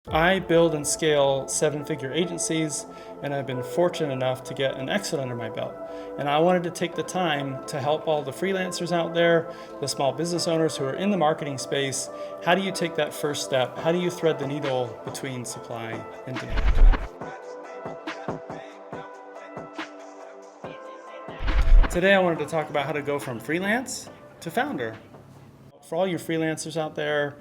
I build and scale seven-figure agencies, and I've been fortunate enough to get an exit under my belt. And I wanted to take the time to help all the freelancers out there, the small business owners who are in the marketing space. How do you take that first step? How do you thread the needle between supply and demand? Today I wanted to talk about how to go from freelance to founder. For all you freelancers out there,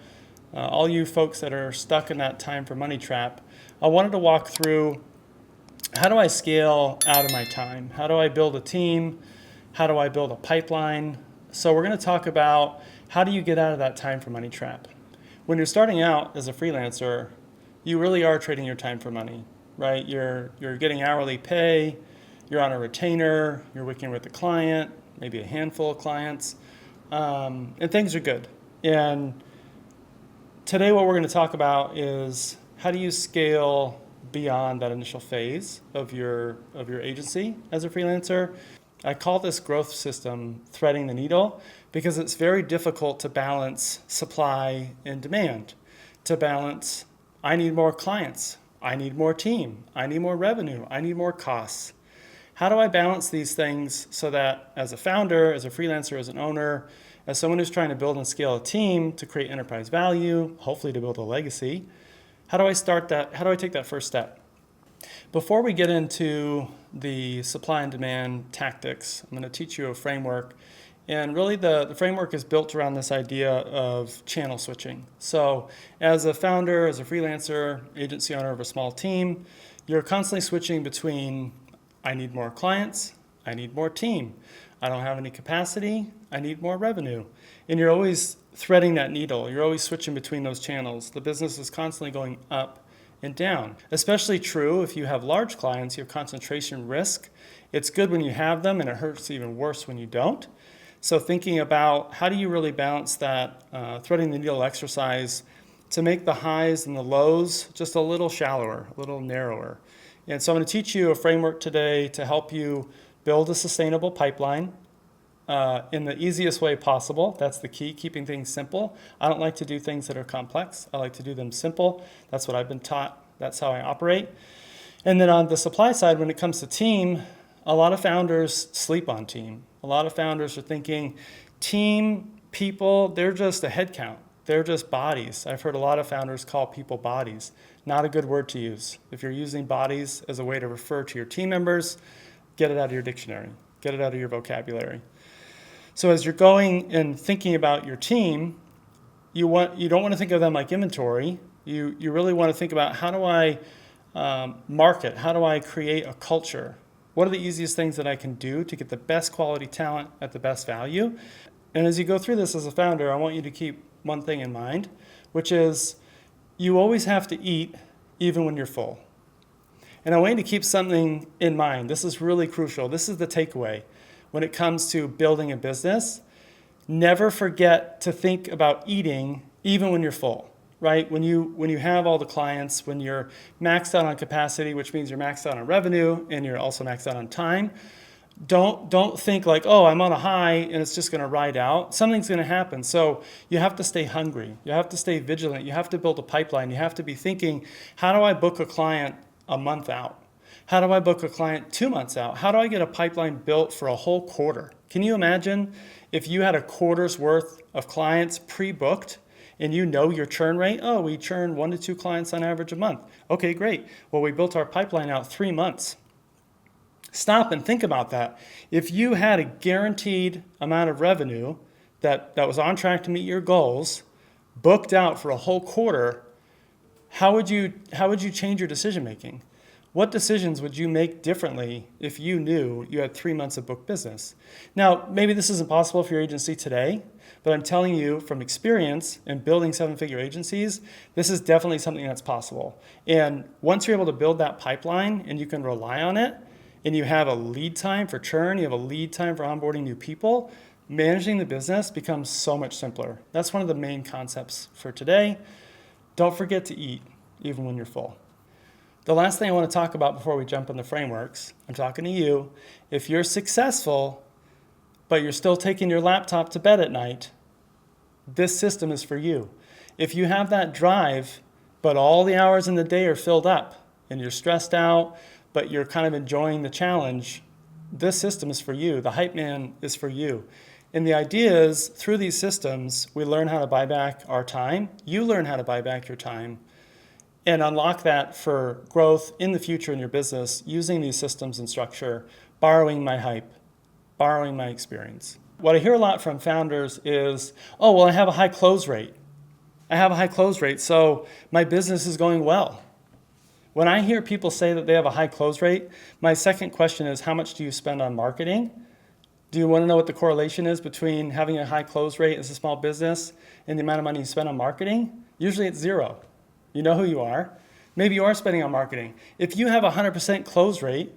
all you folks that are stuck in that time for money trap, I wanted to walk through how do I scale out of my time? How do I build a team? How do I build a pipeline? So we're going to talk about how do you get out of that time for money trap. When you're starting out as a freelancer, you really are trading your time for money, right? You're getting hourly pay, you're on a retainer, you're working with a client, maybe a handful of clients, and things are good. And today what we're going to talk about is how do you scale beyond that initial phase of your agency as a freelancer. I call this growth system threading the needle because it's very difficult to balance supply and demand, to balance I need more clients, I need more team, I need more revenue, I need more costs. How do I balance these things so that as a founder, as a freelancer, as an owner, as someone who's trying to build and scale a team to create enterprise value, hopefully to build a legacy, how do I start that? How do I take that first step? Before we get into the supply and demand tactics, I'm going to teach you a framework. And really the framework is built around this idea of channel switching. So as a founder, as a freelancer, agency owner of a small team, you're constantly switching between I need more clients, I need more team, I don't have any capacity, I need more revenue. And you're always threading that needle. You're always switching between those channels. The business is constantly going up and down. Especially true if you have large clients, you have concentration risk. It's good when you have them, and it hurts even worse when you don't. So thinking about how do you really balance that threading the needle exercise to make the highs and the lows just a little shallower, a little narrower. And so I'm going to teach you a framework today to help you build a sustainable pipeline in the easiest way possible. That's the key, keeping things simple. I don't like to do things that are complex. I like to do them simple. That's what I've been taught. That's how I operate. And then on the supply side, when it comes to team, a lot of founders sleep on team. A lot of founders are thinking team, people, they're just a head count. They're just bodies. I've heard a lot of founders call people bodies. Not a good word to use. If you're using bodies as a way to refer to your team members, get it out of your dictionary. Get it out of your vocabulary. So as you're going and thinking about your team, you don't want to think of them like inventory. You really want to think about how do I market? How do I create a culture? What are the easiest things that I can do to get the best quality talent at the best value? And as you go through this as a founder, I want you to keep one thing in mind, which is you always have to eat even when you're full. And I want you to keep something in mind. This is really crucial. This is the takeaway. When it comes to building a business, never forget to think about eating even when you're full, right? When you have all the clients, when you're maxed out on capacity, which means you're maxed out on revenue and you're also maxed out on time, don't think like, oh, I'm on a high and it's just going to ride out. Something's going to happen. So you have to stay hungry. You have to stay vigilant. You have to build a pipeline. You have to be thinking, how do I book a client a month out? How do I book a client 2 months out? How do I get a pipeline built for a whole quarter? Can you imagine if you had a quarter's worth of clients pre-booked and you know your churn rate? Oh, we churn 1 to 2 clients on average a month. Okay, great. Well, we built our pipeline out 3 months. Stop and think about that. If you had a guaranteed amount of revenue that was on track to meet your goals, booked out for a whole quarter, how would you change your decision making? What decisions would you make differently if you knew you had 3 months of booked business? Now, maybe this isn't possible for your agency today, but I'm telling you from experience in building seven-figure agencies, this is definitely something that's possible. And once you're able to build that pipeline and you can rely on it, and you have a lead time for churn, you have a lead time for onboarding new people, managing the business becomes so much simpler. That's one of the main concepts for today. Don't forget to eat, even when you're full. The last thing I want to talk about before we jump into frameworks, I'm talking to you. If you're successful, but you're still taking your laptop to bed at night, this system is for you. If you have that drive, but all the hours in the day are filled up and you're stressed out, but you're kind of enjoying the challenge, this system is for you. The Hypeman is for you. And the idea is, through these systems, we learn how to buy back our time. You learn how to buy back your time and unlock that for growth in the future in your business using these systems and structure, borrowing my hype, borrowing my experience. What I hear a lot from founders is, oh, well, I have a high close rate. I have a high close rate, so my business is going well. When I hear people say that they have a high close rate, my second question is, how much do you spend on marketing? Do you want to know what the correlation is between having a high close rate as a small business and the amount of money you spend on marketing? Usually it's zero. You know who you are. Maybe you are spending on marketing. If you have a 100% close rate,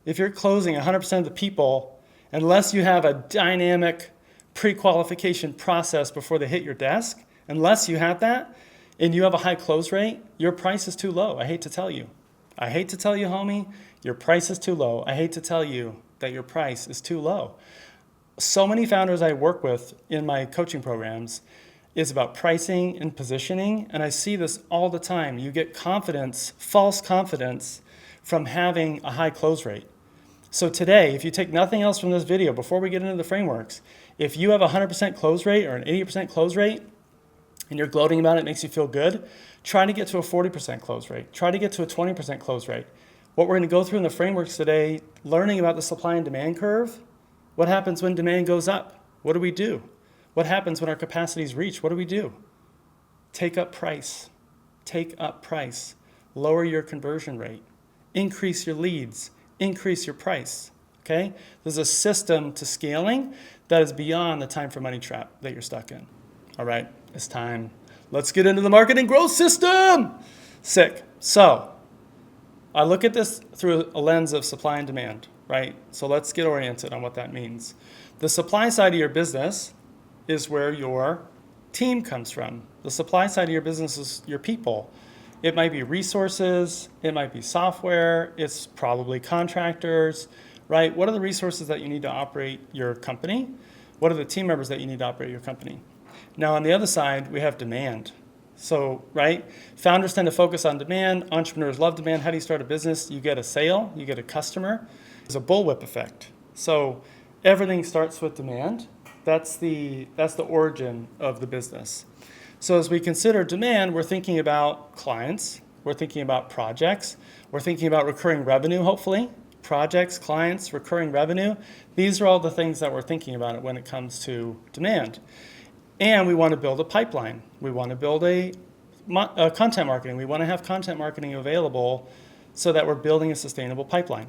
if you're closing 100% of the people, unless you have a dynamic pre-qualification process before they hit your desk, unless you have that and you have a high close rate, your price is too low. I hate to tell you. I hate to tell you, homie, your price is too low. I hate to tell you that your price is too low. So many founders I work with in my coaching programs is about pricing and positioning, and I see this all the time. You get confidence, false confidence, from having a high close rate. So today, if you take nothing else from this video, before we get into the frameworks, if you have a 100% close rate or an 80% close rate, and you're gloating about it, it makes you feel good, try to get to a 40% close rate. Try to get to a 20% close rate. What we're going to go through in the frameworks today, learning about the supply and demand curve. What happens when demand goes up? What do we do? What happens when our capacity is reached? What do we do? Take up price. Take up price. Lower your conversion rate. Increase your leads. Increase your price. Okay? There's a system to scaling that is beyond the time for money trap that you're stuck in. All right, it's time. Let's get into the marketing growth system. Sick. So I look at this through a lens of supply and demand, right? So let's get oriented on what that means. The supply side of your business is where your team comes from. The supply side of your business is your people. It might be resources, it might be software, it's probably contractors, right? What are the resources that you need to operate your company? What are the team members that you need to operate your company? Now on the other side, we have demand. So, right, founders tend to focus on demand, entrepreneurs love demand. How do you start a business? You get a sale, you get a customer. There's a bullwhip effect. So everything starts with demand. That's the origin of the business. So as we consider demand, we're thinking about clients, we're thinking about projects, we're thinking about recurring revenue, hopefully. Projects, clients, recurring revenue. These are all the things that we're thinking about when it comes to demand. And we want to build a pipeline. We want to build a content marketing. We want to have content marketing available so that we're building a sustainable pipeline.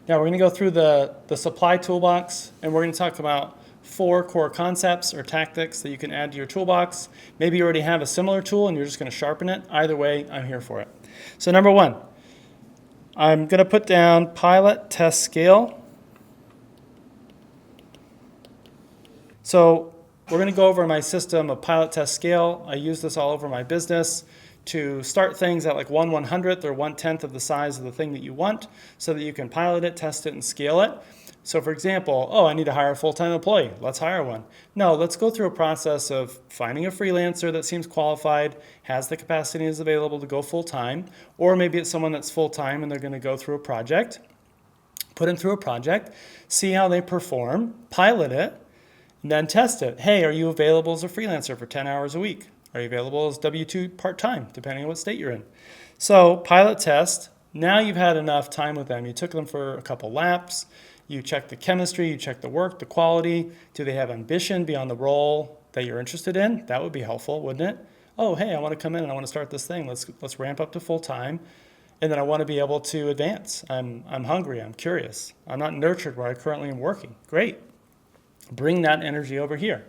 Now we're going to go through the supply toolbox, and we're going to talk about 4 core concepts or tactics that you can add to your toolbox. Maybe you already have a similar tool and you're just going to sharpen it. Either way, I'm here for it. So number 1, I'm going to put down pilot, test, scale. So we're going to go over my system of pilot, test, scale. I use this all over my business to start things at like 1/100th or 1/10th of the size of the thing that you want so that you can pilot it, test it, and scale it. So for example, I need to hire a full-time employee. Let's hire one. No, let's go through a process of finding a freelancer that seems qualified, has the capacity, is available to go full-time, or maybe it's someone that's full-time and they're going to go through a project. Put them through a project, see how they perform, pilot it, and then test it. Hey, are you available as a freelancer for 10 hours a week? Are you available as W-2 part-time, depending on what state you're in? So pilot test, now you've had enough time with them. You took them for a couple laps. You check the chemistry, you check the work, the quality. Do they have ambition beyond the role that you're interested in? That would be helpful, wouldn't it? Oh, hey, I want to come in and I want to start this thing. Let's ramp up to full-time. And then I want to be able to advance. I'm hungry, I'm curious. I'm not nurtured where I currently am working. Great. Bring that energy over here.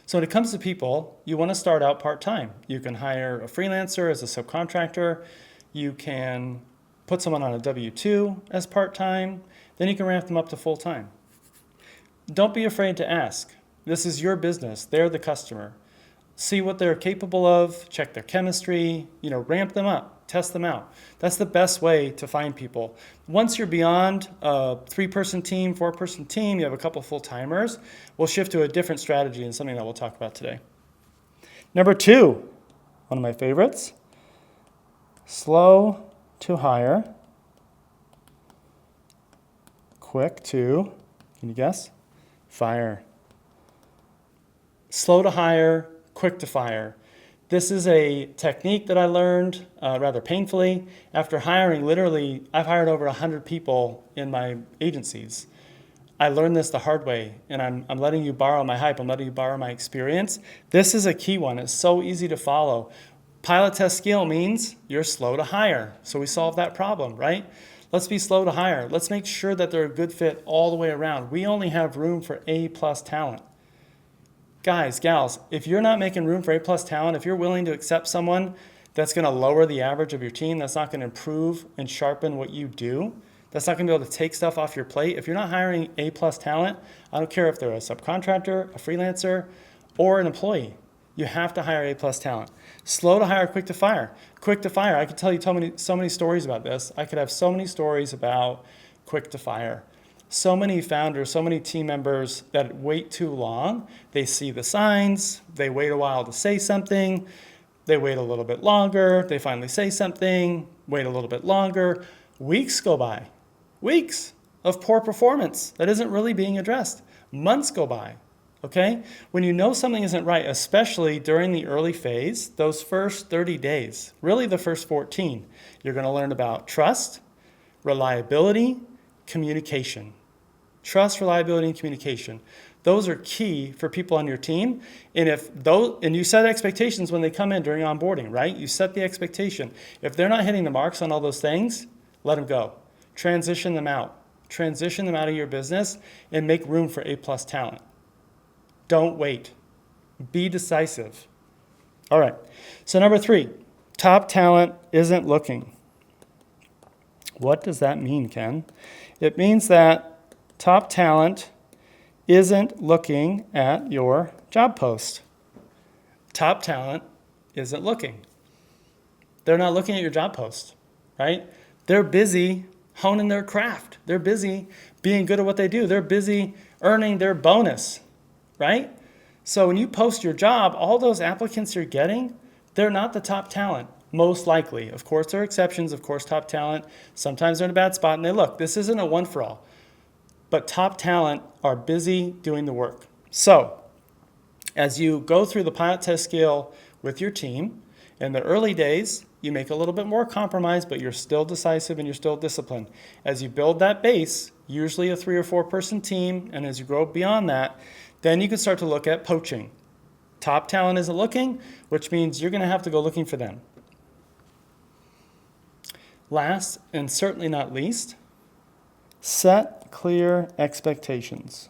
So when it comes to people, you want to start out part-time. You can hire a freelancer as a subcontractor. You can put someone on a W-2 as part-time. Then you can ramp them up to full-time. Don't be afraid to ask. This is your business. They're the customer. See what they're capable of. Check their chemistry. Ramp them up. Test them out. That's the best way to find people. Once you're beyond a 3-person team, 4-person team, you have a couple full-timers, we'll shift to a different strategy and something that we'll talk about today. Number 2, one of my favorites, Slow to hire, quick to, can you guess? Fire. Slow to hire, quick to fire. This is a technique that I learned rather painfully after hiring. Literally, I've hired over 100 people in my agencies. I learned this the hard way, and I'm letting you borrow my hype. I'm letting you borrow my experience. This is a key one. It's so easy to follow. Pilot test scale means you're slow to hire. So we solved that problem, right? Let's be slow to hire. Let's make sure that they're a good fit all the way around. We only have room for A+ talent. Guys, gals, if you're not making room for A+ talent, if you're willing to accept someone that's going to lower the average of your team, that's not going to improve and sharpen what you do, that's not going to be able to take stuff off your plate. If you're not hiring A+ talent, I don't care if they're a subcontractor, a freelancer, or an employee. You have to hire A+ talent. Slow to hire, quick to fire. Quick to fire. I could tell you so many stories about this. I could have so many stories about quick to fire. So many founders, so many team members that wait too long. They see the signs. They wait a while to say something. They wait a little bit longer. They finally say something. Wait a little bit longer. Weeks go by. Weeks of poor performance that isn't really being addressed. Months go by. Okay? When you know something isn't right, especially during the early phase, those first 30 days, really the first 14, you're going to learn about trust, reliability, communication. Trust, reliability, and communication. Those are key for people on your team. And you set expectations when they come in during onboarding, right? You set the expectation. If they're not hitting the marks on all those things, let them go. Transition them out. Transition them out of your business and make room for A+ talent. Don't wait. Be decisive. All right. So number 3, top talent isn't looking. What does that mean, Ken? It means that top talent isn't looking at your job post. Top talent isn't looking. They're not looking at your job post, right? They're busy honing their craft. They're busy being good at what they do. They're busy earning their bonus, right? So when you post your job, all those applicants you're getting, they're not the top talent, most likely. Of course, there are exceptions. Of course, top talent, sometimes they're in a bad spot and they look. This isn't a one for all. But top talent are busy doing the work. So as you go through the pilot test scale with your team, in the early days, you make a little bit more compromise, but you're still decisive and you're still disciplined. As you build that base, usually a 3 or 4 person team, and as you grow beyond that, then you can start to look at poaching. Top talent isn't looking, which means you're going to have to go looking for them. Last, and certainly not least, set clear expectations.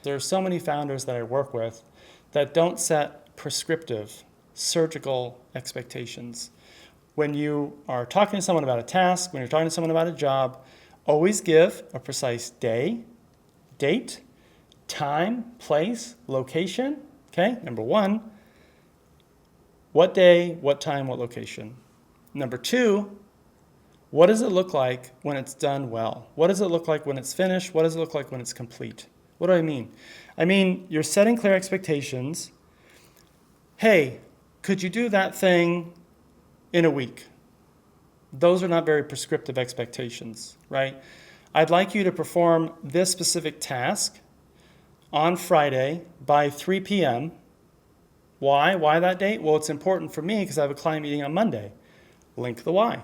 There are so many founders that I work with that don't set prescriptive, surgical expectations. When you are talking to someone about a task, when you're talking to someone about a job, always give a precise day, date, time, place, location. Okay, number 1, what day, what time, what location. Number 2, what does it look like when it's done well? What does it look like when it's finished? What does it look like when it's complete? What do I mean? I mean, you're setting clear expectations. Hey, could you do that thing in a week? Those are not very prescriptive expectations, right? I'd like you to perform this specific task on Friday by 3 p.m. Why? Why that date? Well, it's important for me because I have a client meeting on Monday. Link the why.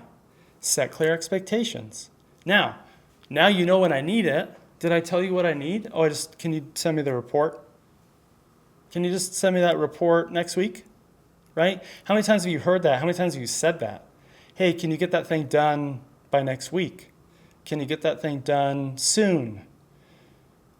Set clear expectations. Now you know when I need it. Did I tell you what I need? Can you send me the report? Can you just send me that report next week? Right? How many times have you heard that? How many times have you said that? Hey, can you get that thing done by next week? Can you get that thing done soon?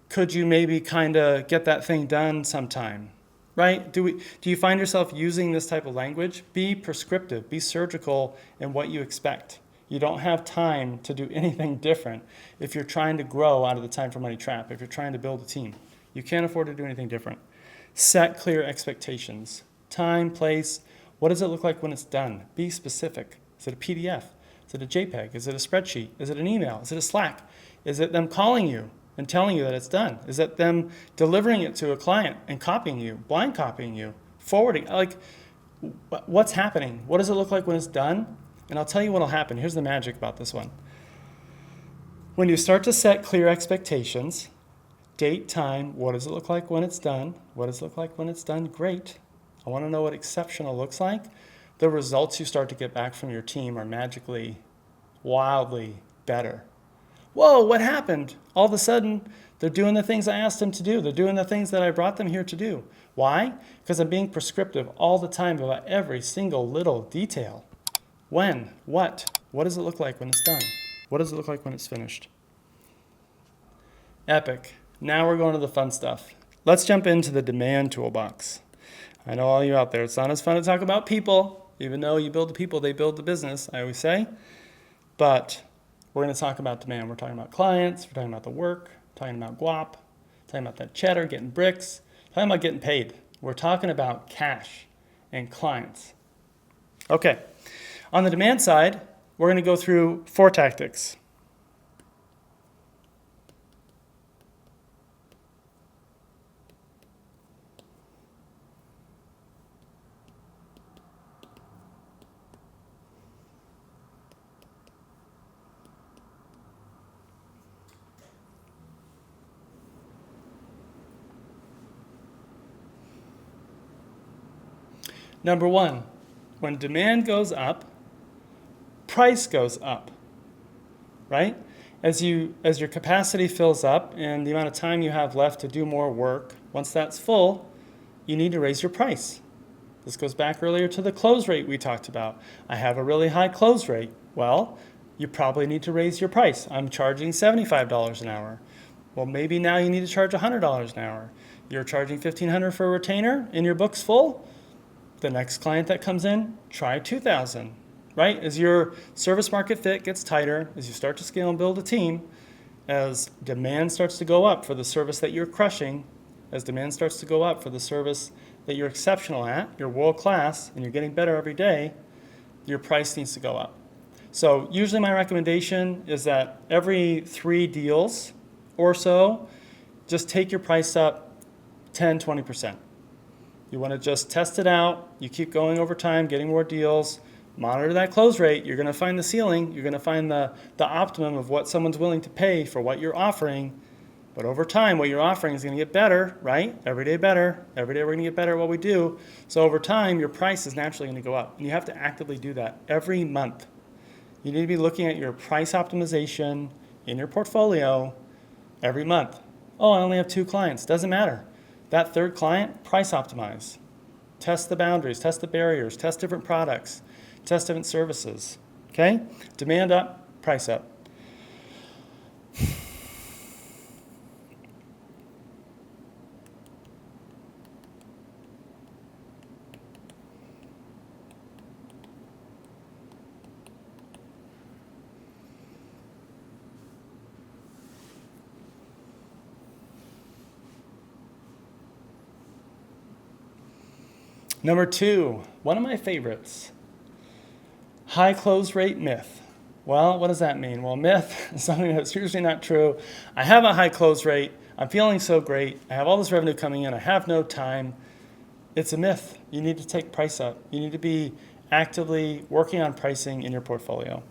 Could you maybe kind of get that thing done sometime? Right? Do you find yourself using this type of language? Be prescriptive, be surgical in what you expect. You don't have time to do anything different if you're trying to grow out of the time for money trap, if you're trying to build a team. You can't afford to do anything different. Set clear expectations. Time, place, what does it look like when it's done? Be specific. Is it a PDF? Is it a JPEG? Is it a spreadsheet? Is it an email? Is it a Slack? Is it them calling you and telling you that it's done? Is it them delivering it to a client and copying you, blind copying you, forwarding? Like, What's happening? What does it look like when it's done? And I'll tell you what'll happen. Here's the magic about this one. When you start to set clear expectations, date, time, what does it look like when it's done? What does it look like when it's done? Great. I want to know what exceptional looks like. The results you start to get back from your team are magically, wildly better. Whoa, what happened? All of a sudden, they're doing the things I asked them to do. They're doing the things that I brought them here to do. Why? Because I'm being prescriptive all the time about every single little detail. When? What? What does it look like when it's done? What does it look like when it's finished? Epic. Now we're going to the fun stuff. Let's jump into the demand toolbox. I know all you out there, it's not as fun to talk about people, even though you build the people, they build the business, I always say. But we're going to talk about demand. We're talking about clients, we're talking about the work, talking about guap, talking about that cheddar, getting bricks, talking about getting paid. We're talking about cash and clients. Okay, on the demand side, we're going to go through 4 tactics. Number 1, when demand goes up, price goes up, right? As your capacity fills up and the amount of time you have left to do more work, once that's full, you need to raise your price. This goes back earlier to the close rate we talked about. I have a really high close rate. Well, you probably need to raise your price. I'm charging $75 an hour. Well, maybe now you need to charge $100 an hour. You're charging $1,500 for a retainer and your book's full. The next client that comes in, try $2,000, right? As your service market fit gets tighter, as you start to scale and build a team, as demand starts to go up for the service that you're crushing, as demand starts to go up for the service that you're exceptional at, you're world class, and you're getting better every day, your price needs to go up. So usually my recommendation is that every 3 deals or so, just take your price up 10, 20%. You want to just test it out. You keep going over time, getting more deals. Monitor that close rate. You're going to find the ceiling. You're going to find the optimum of what someone's willing to pay for what you're offering. But over time, what you're offering is going to get better, right? Every day better. Every day we're going to get better at what we do. So over time, your price is naturally going to go up. And you have to actively do that every month. You need to be looking at your price optimization in your portfolio every month. Oh, I only have 2 clients. Doesn't matter. That 3rd client, price optimize. Test the boundaries, test the barriers, test different products, test different services. Okay? Demand up, price up. Number 2, one of my favorites, high close rate myth. Well, what does that mean? Well, myth is something that's usually not true. I have a high close rate. I'm feeling so great. I have all this revenue coming in. I have no time. It's a myth. You need to take price up. You need to be actively working on pricing in your portfolio.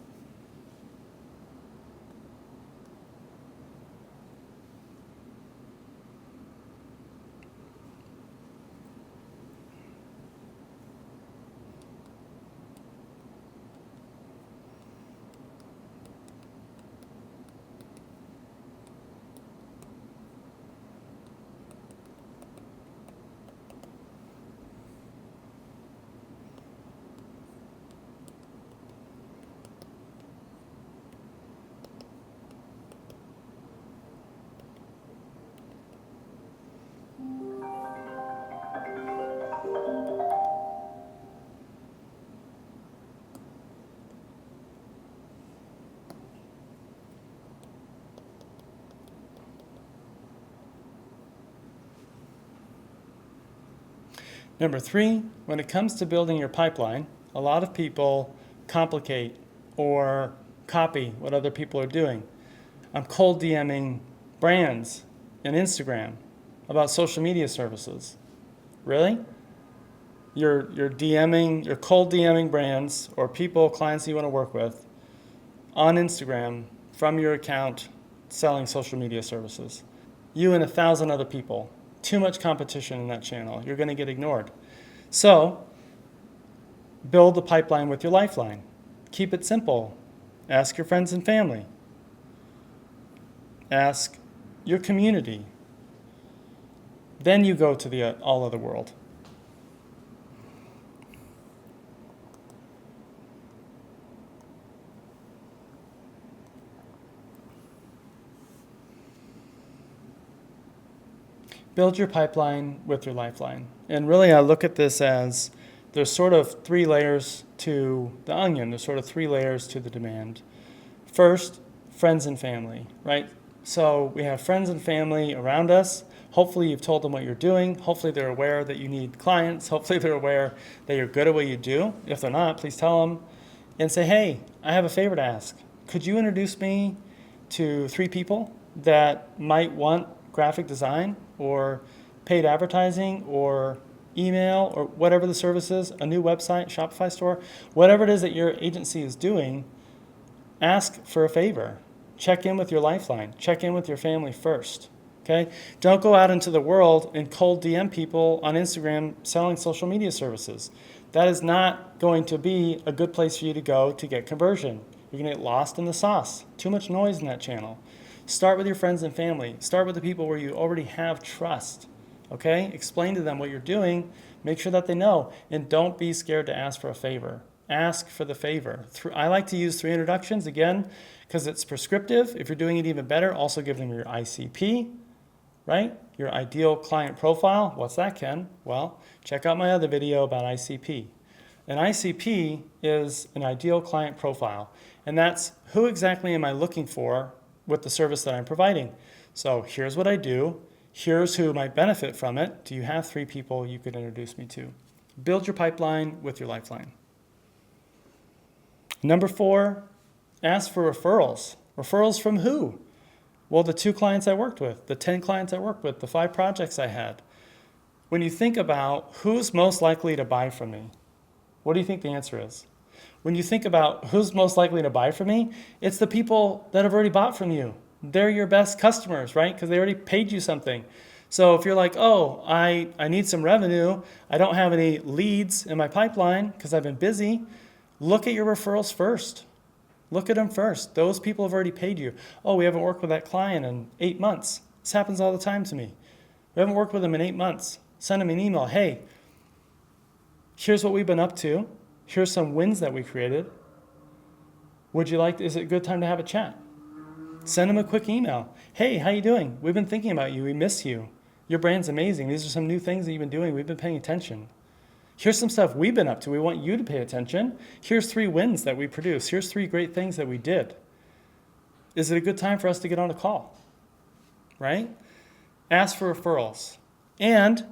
Number 3, when it comes to building your pipeline, a lot of people complicate or copy what other people are doing. I'm cold DMing brands and Instagram about social media services. Really? you're DMing, you're cold DMing brands or people, clients you want to work with on Instagram from your account selling social media services. You and 1,000 other people. Too much competition in that channel. You're going to get ignored. So build the pipeline with your lifeline. Keep it simple. Ask your friends and family. Ask your community. Then you go to the all other world. Build your pipeline with your lifeline. And really I look at this as there's sort of 3 layers to the onion. There's sort of 3 layers to the demand. First, friends and family, right? So we have friends and family around us. Hopefully you've told them what you're doing. Hopefully they're aware that you need clients. Hopefully they're aware that you're good at what you do. If they're not, please tell them. And say, hey, I have a favor to ask. Could you introduce me to 3 people that might want graphic design or paid advertising or email or whatever the service is, a new website, Shopify store, whatever it is that your agency is doing, ask for a favor. Check in with your lifeline. Check in with your family first, okay? Don't go out into the world and cold DM people on Instagram selling social media services. That is not going to be a good place for you to go to get conversion. You're going to get lost in the sauce. Too much noise in that channel. Start with your friends and family. Start with the people where you already have trust, okay? Explain to them what you're doing. Make sure that they know. And don't be scared to ask for a favor. Ask for the favor. I like to use 3 introductions, again, because it's prescriptive. If you're doing it even better, also give them your ICP, right? Your ideal client profile. What's that, Ken? Well, check out my other video about ICP. An ICP is an ideal client profile, and that's who exactly am I looking for with the service that I'm providing. So here's what I do. Here's who might benefit from it. Do you have 3 people you could introduce me to? Build your pipeline with your lifeline. Number 4, ask for referrals. Referrals from who? Well, the 2 clients I worked with, the 10 clients I worked with, the 5 projects I had. When you think about who's most likely to buy from me, what do you think the answer is? When you think about who's most likely to buy from me, it's the people that have already bought from you. They're your best customers, right? Because they already paid you something. So if you're like, oh, I need some revenue, I don't have any leads in my pipeline because I've been busy, look at your referrals first. Look at them first. Those people have already paid you. Oh, we haven't worked with that client in 8 months. This happens all the time to me. We haven't worked with them in 8 months. Send them an email. Hey, here's what we've been up to. Here's some wins that we created. Is it a good time to have a chat? Send them a quick email. Hey, how you doing? We've been thinking about you. We miss you. Your brand's amazing. These are some new things that you've been doing. We've been paying attention. Here's some stuff we've been up to. We want you to pay attention. Here's 3 wins that we produced. Here's 3 great things that we did. Is it a good time for us to get on a call? Right? Ask for referrals. And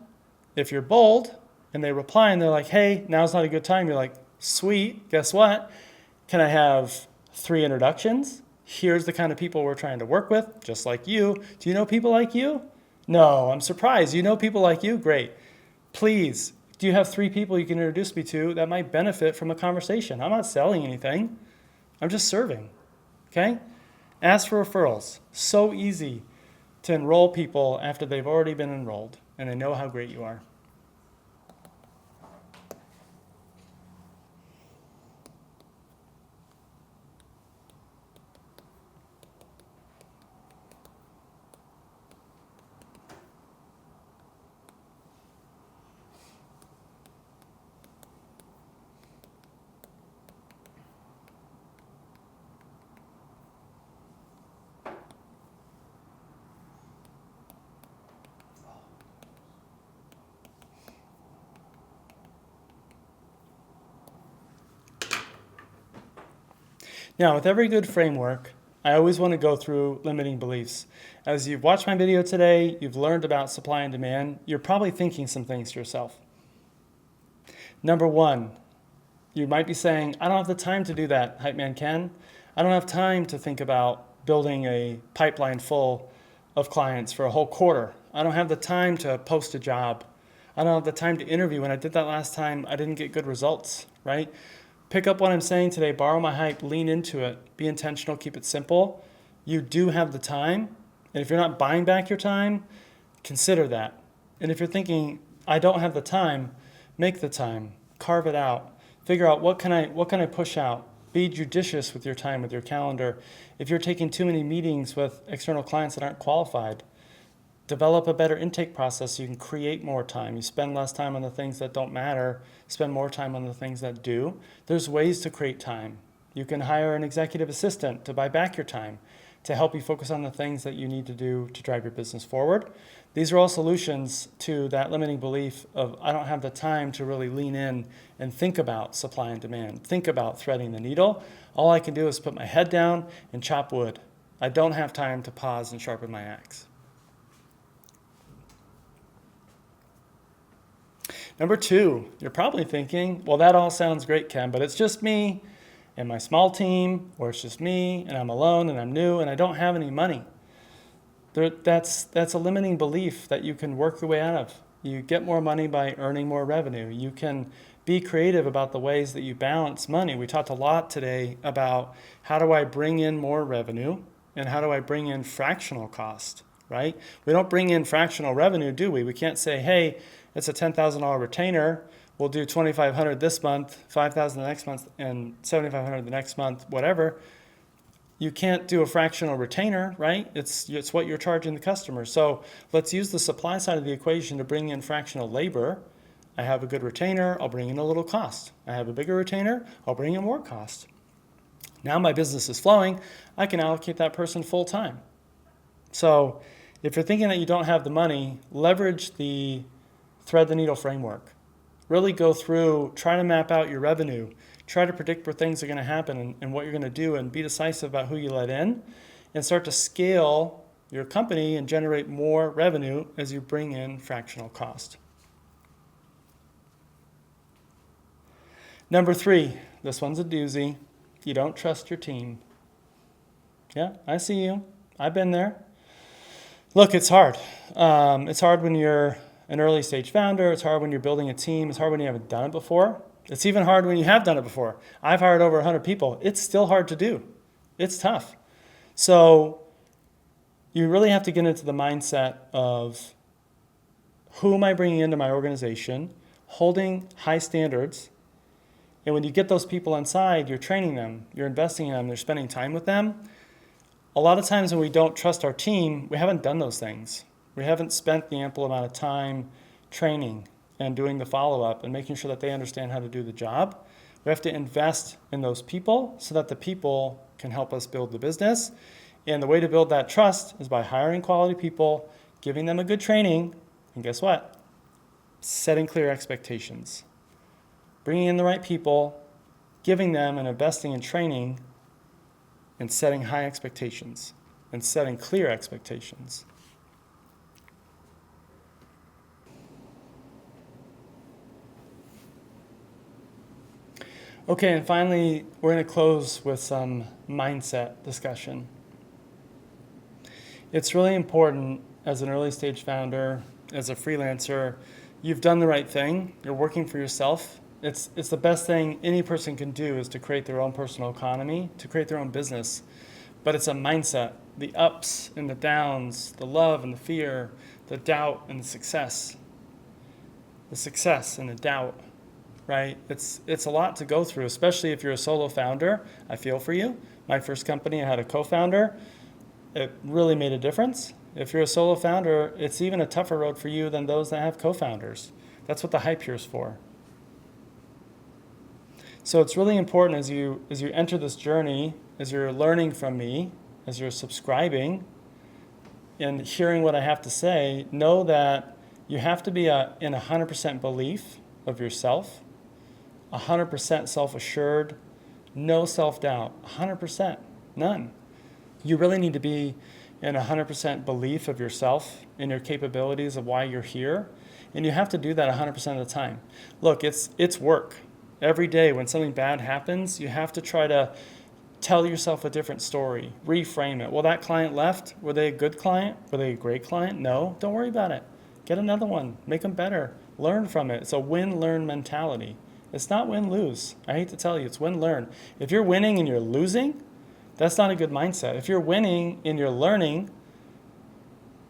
if you're bold and they reply and they're like, hey, now's not a good time, you're like, sweet, guess what? Can I have 3 introductions? Here's the kind of people we're trying to work with, just like you. Do you know people like you? No, I'm surprised. You know people like you? Great. Please, do you have 3 people you can introduce me to that might benefit from a conversation? I'm not selling anything. I'm just serving, okay? Ask for referrals. So easy to enroll people after they've already been enrolled and they know how great you are. Now, with every good framework, I always want to go through limiting beliefs. As you've watched my video today, you've learned about supply and demand, you're probably thinking some things to yourself. Number 1, you might be saying, I don't have the time to do that, Hypeman Ken. I don't have time to think about building a pipeline full of clients for a whole quarter. I don't have the time to post a job. I don't have the time to interview. When I did that last time, I didn't get good results, right? Pick up what I'm saying today, borrow my hype, lean into it, be intentional, keep it simple. You do have the time. And if you're not buying back your time, consider that. And if you're thinking, I don't have the time, make the time, carve it out, figure out what can I push out. Be judicious with your time, with your calendar. If you're taking too many meetings with external clients that aren't qualified, develop a better intake process so you can create more time. You spend less time on the things that don't matter, spend more time on the things that do. There's ways to create time. You can hire an executive assistant to buy back your time, to help you focus on the things that you need to do to drive your business forward. These are all solutions to that limiting belief of I don't have the time to really lean in and think about supply and demand, think about threading the needle. All I can do is put my head down and chop wood. I don't have time to pause and sharpen my axe. Number 2, you're probably thinking, well, that all sounds great, Ken, but it's just me and my small team, or it's just me and I'm alone and I'm new and I don't have any money. That's a limiting belief that you can work your way out of. You get more money by earning more revenue. You can be creative about the ways that you balance money. We talked a lot today about how do I bring in more revenue and how do I bring in fractional cost, right? We don't bring in fractional revenue, do we? We can't say, hey, it's a $10,000 retainer. We'll do $2,500 this month, $5,000 the next month, and $7,500 the next month, whatever. You can't do a fractional retainer, right? It's what you're charging the customer. So let's use the supply side of the equation to bring in fractional labor. I have a good retainer, I'll bring in a little cost. I have a bigger retainer, I'll bring in more cost. Now my business is flowing, I can allocate that person full time. So if you're thinking that you don't have the money, leverage the thread the needle framework. Really go through, try to map out your revenue, try to predict where things are going to happen and what you're going to do, and be decisive about who you let in, and start to scale your company and generate more revenue as you bring in fractional cost. Number 3, this one's a doozy. You don't trust your team. Yeah, I see you. I've been there. Look, it's hard. It's hard when you're an early stage founder. It's hard when you're building a team. It's hard when you haven't done it before. It's even hard when you have done it before. I've hired over 100 people. It's still hard to do. It's tough. So you really have to get into the mindset of who am I bringing into my organization, holding high standards. And when you get those people inside, you're training them, you're investing in them, you're spending time with them. A lot of times when we don't trust our team, we haven't done those things. We haven't spent the ample amount of time training and doing the follow-up and making sure that they understand how to do the job. We have to invest in those people so that the people can help us build the business. And the way to build that trust is by hiring quality people, giving them a good training, and guess what? Setting clear expectations. Bringing in the right people, giving them and investing in training, and setting high expectations, and setting clear expectations. Okay, and finally, we're going to close with some mindset discussion. It's really important as an early stage founder, as a freelancer, you've done the right thing, you're working for yourself. It's the best thing any person can do is to create their own personal economy, to create their own business. But it's a mindset, the ups and the downs, the love and the fear, the doubt and the success and the doubt. Right? It's a lot to go through, especially if you're a solo founder. I feel for you. My first company, I had a co-founder. It really made a difference. If you're a solo founder, it's even a tougher road for you than those that have co-founders. That's what the hype here is for. So it's really important as you enter this journey, as you're learning from me, as you're subscribing and hearing what I have to say, know that you have to be in 100% belief of yourself, 100% self-assured, no self-doubt, 100%, none. You really need to be in 100% belief of yourself and your capabilities of why you're here, and you have to do that 100% of the time. Look, it's work. Every day when something bad happens, you have to try to tell yourself a different story, reframe it. Well, that client left. Were they a good client? Were they a great client? No, don't worry about it. Get another one. Make them better. Learn from it. It's a win-learn mentality. It's not win-lose. I hate to tell you, it's win-learn. If you're winning and you're losing, that's not a good mindset. If you're winning and you're learning,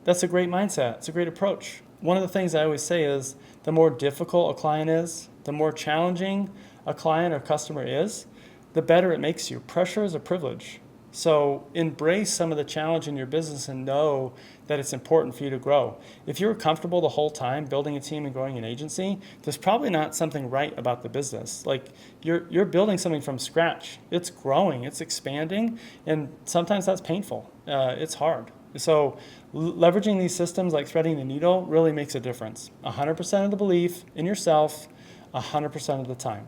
that's a great mindset. It's a great approach. One of the things I always say is the more difficult a client is, the more challenging a client or customer is, the better it makes you. Pressure is a privilege. So embrace some of the challenge in your business and know that it's important for you to grow. If you're comfortable the whole time building a team and growing an agency, there's probably not something right about the business. Like you're building something from scratch. It's growing, it's expanding, and sometimes that's painful. It's hard. So leveraging these systems like threading the needle really makes a difference. 100% of the belief in yourself, 100% of the time.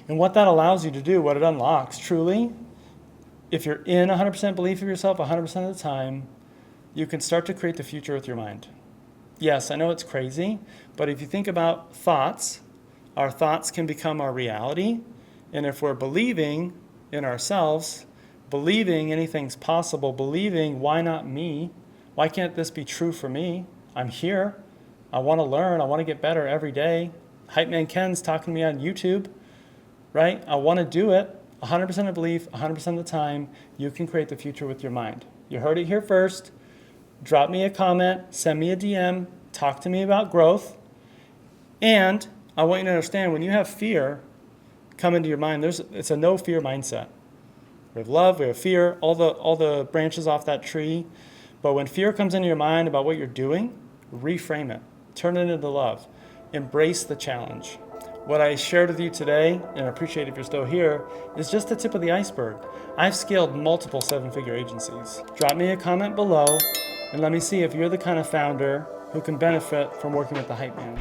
And what that allows you to do, what it unlocks truly, if you're in 100% belief of yourself 100% of the time, you can start to create the future with your mind. Yes, I know it's crazy, but if you think about thoughts, our thoughts can become our reality. And if we're believing in ourselves, believing anything's possible, believing why not me? Why can't this be true for me? I'm here. I want to learn. I want to get better every day. Hypeman Ken's talking to me on YouTube. Right? I want to do it. 100% of belief, 100% of the time, you can create the future with your mind. You heard it here first. Drop me a comment, send me a DM, talk to me about growth. And I want you to understand, when you have fear come into your mind, it's a no fear mindset. We have love, we have fear, all the branches off that tree. But when fear comes into your mind about what you're doing, reframe it. Turn it into love. Embrace the challenge. What I shared with you today, and I appreciate if you're still here, is just the tip of the iceberg. I've scaled multiple 7-figure agencies. Drop me a comment below and let me see if you're the kind of founder who can benefit from working with the Hype Man.